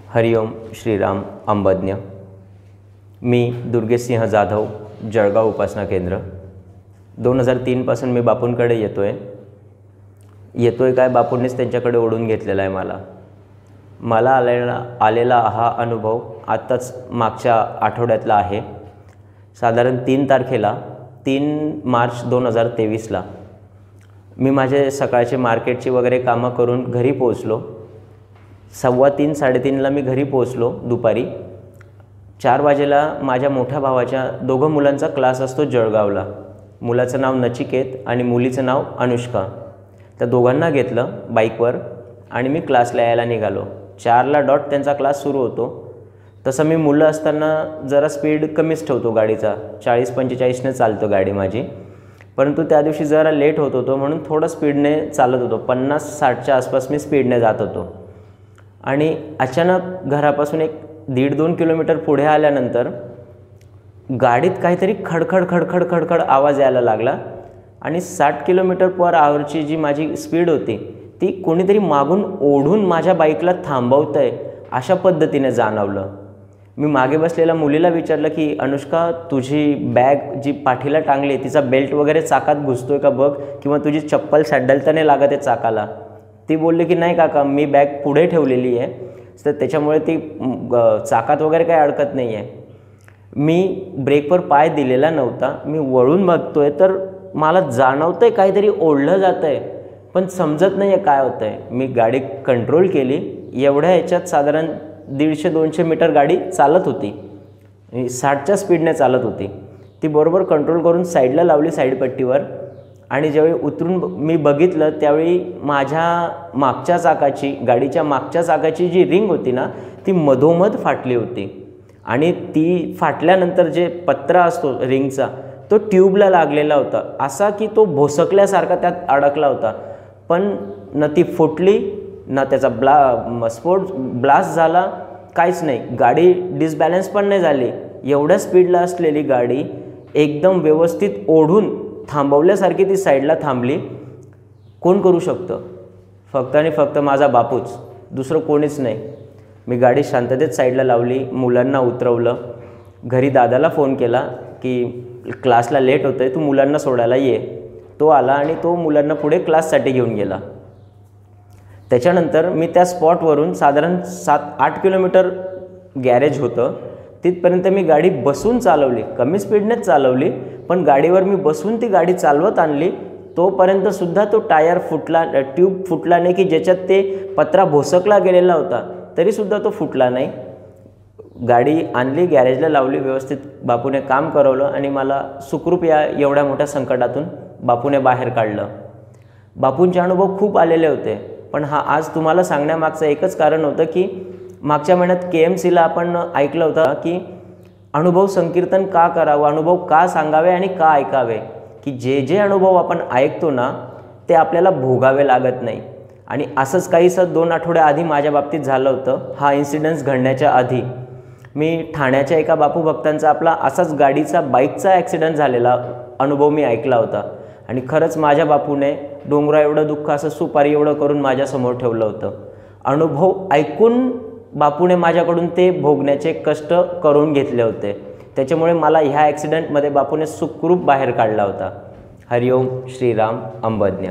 हरिओम श्रीराम अंबज्ञ। मी दुर्गेशसिंह जाधव, जळगाव उपासना केंद्र। 2003 पासून मी बापूंकडे येतोय काय बापूंनीच त्यांच्याकडे ओढून घेतलेला आहे मला आलेला हा अनुभव आत्ताच मागच्या आठवड्यातला आहे। साधारण 3 तारखेला 3 मार्च 2023ला मी माझे सकाळचे मार्केटची वगैरे कामं करून घरी पोहोचलो। 3:15 साडेतीनला मी घरी पोहोचलो। दुपारी 4 वाजेला माझ्या मोठ्या भावाच्या 2 मुलांचा क्लास असतो जळगावला। मुलाचं नाव नचिकेत आणि मुलीचं नाव अनुष्का। त्या दोघांना घेतलं बाईकवर आणि मी क्लासला यायला निघालो। 4ला डॉट त्यांचा क्लास सुरू होतो। तसं मी मुलं असताना जरा स्पीड कमीच ठेवतो गाडीचा, 40-45ने चालतो गाडी माझी। परंतु त्या दिवशी जरा लेट होत होतो म्हणून थोडं स्पीडने चालत होतो। 50-60च्या आसपास मी स्पीडने जात होतो आणि अचानक घरापासून 1.5-2 किलोमीटर पुढे आल्यानंतर गाडीत काहीतरी खडखड खडखड खडखड आवाज यायला लागला आणि 60 किलोमीटर पर आवरची जी माझी स्पीड होती ती कोणीतरी मागून ओढून माझ्या बाईकला थांबवतंय अशा पद्धतीने जाणवलं। मी मागे बसलेल्या मुलीला विचारलं की अनुष्का, तुझी बॅग जी पाठीला टांगली तिचा बेल्ट वगैरे चाकात घुसतोय का बघ, किंवा तुझी चप्पल सॅडल तर नाही लागत आहे चाकाला। ती बोलली की नाही काका, मी बॅग पुढे ठेवलेली आहे तर त्याच्यामुळे ती चाकात वगैरे काही अडकत नाही आहे। मी ब्रेकवर पाय दिलेला नव्हता। मी वळून बघतोय तर मला जाणवतंय काहीतरी ओढलं जातं आहे, पण समजत नाही आहे काय होतं आहे। मी गाडी कंट्रोल केली। एवढ्या ह्याच्यात साधारण 150-200 मीटर गाडी चालत होती, 60च्या स्पीडने चालत होती। ती बरोबर कंट्रोल करून साईडला लावली, साईडपट्टीवर। आणि ज्यावेळी उतरून मी बघितलं त्यावेळी माझ्या मागच्या चाकाची, गाडीच्या मागच्या चाकाची जी रिंग होती ना ती मधोमध फाटली होती आणि ती फाटल्यानंतर जे पत्रा असतो रिंगचा तो ट्यूबला लागलेला होता, असा की तो भोसकल्यासारखा त्यात अडकला होता। पण न ती फुटली ना त्याचा ब्लास्ट झाला, काहीच नाही। गाडी डिसबॅलन्स पण नाही झाली। एवढ्या स्पीडला असलेली गाडी एकदम व्यवस्थित ओढून थांबवल्यासारखी ती साईडला थांबली। कोण करू शकतं? फक्त आणि फक्त माझा बापूच, दुसरं कोणीच नाही। मी गाडी शांततेत साईडला लावली, मुलांना उतरवलं, घरी दादाला फोन केला की क्लासला लेट होतं आहे, तू मुलांना सोडायला ये। तो आला आणि तो मुलांना पुढे क्लाससाठी घेऊन गेला। त्याच्यानंतर मी त्या स्पॉटवरून साधारण 7-8 किलोमीटर गॅरेज होतं तिथपर्यंत मी गाडी बसून चालवली, कमी स्पीडनेच चालवली, पण गाडीवर मी बसून ती गाडी चालवत आणली। तोपर्यंतसुद्धा तो टायर फुटला, ट्यूब फुटला नाही की ज्याच्यात ते पत्रा भोसकला गेलेला होता तरीसुद्धा तो फुटला नाही। गाडी आणली, गॅरेजला लावली, व्यवस्थित बापूने काम करवलं आणि मला सुखरूप एवढ्या मोठ्या संकटातून बापूने बाहेर काढलं। बापूंचे अनुभव खूप आलेले होते, पण आज तुम्हाला सांगण्यामागचं एकच कारण होतं की मागच्या महिन्यात KMCला आपण ऐकलं होतं की अनुभव संकीर्तन का करावं, अनुभव का सांगावे आणि का ऐकावे, की जे अनुभव आपण ऐकतो ना ते आपल्याला भोगावे लागत नाही। आणि असंच काहीसं 2 आठवड्याआधी माझ्या बाबतीत झालं होतं। हा इन्सिडन्स घडण्याच्या आधी मी ठाण्याच्या एका बापू भक्तांचा आपला असाच गाडीचा, बाईकचा ॲक्सिडेंट झालेला अनुभव मी ऐकला होता। आणि खरंच माझ्या बापूने डोंगरा एवढं दुःख असं सुपारी एवढं करून माझ्यासमोर ठेवलं होतं। अनुभव ऐकून बापूने माझ्याकडून ते भोगण्याचे कष्ट करून घेतले होते। त्याच्यामुळे मला ह्या ॲक्सिडेंटमध्ये बापूने सुखरूप बाहेर काढला होता। हरिओम श्रीराम अंबज्ञ।